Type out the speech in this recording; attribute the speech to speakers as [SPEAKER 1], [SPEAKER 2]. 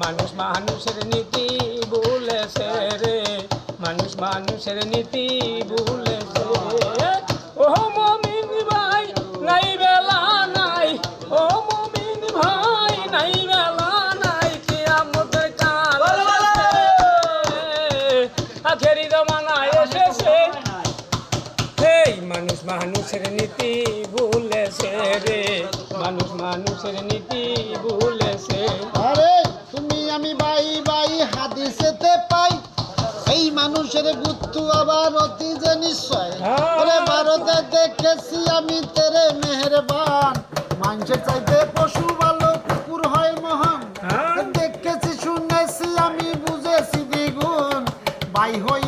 [SPEAKER 1] মানুষ মানুষের নীতি ভুলেছে রে, মানুষ মানুষের নীতি ভুলেছে। ও মুমিন ভাই নাই বেলা নাই, ও মুমিন ভাই নাই বেলা নাই, কিয়ামতের কাল আখেরি জমানা এসেছে। এই মানুষ মানুষের নীতি ভুলেছে রে, মানুষ মানুষের নীতি ভুলেছে।
[SPEAKER 2] আরে তুমি আমি বাই বাই হাদিসেতে পাই, এই মানুষের গুত্তু আবার অতি যে নিশ্চয়। আরে ভারতে দেখেছি আমি তেরে মেহেরবান, মানুষের চাইতে পশু ভালো কুকুর হয় মহান। দেখেছি শুনেছি আমি বুঝেছি দ্বিগুণ, বাই হই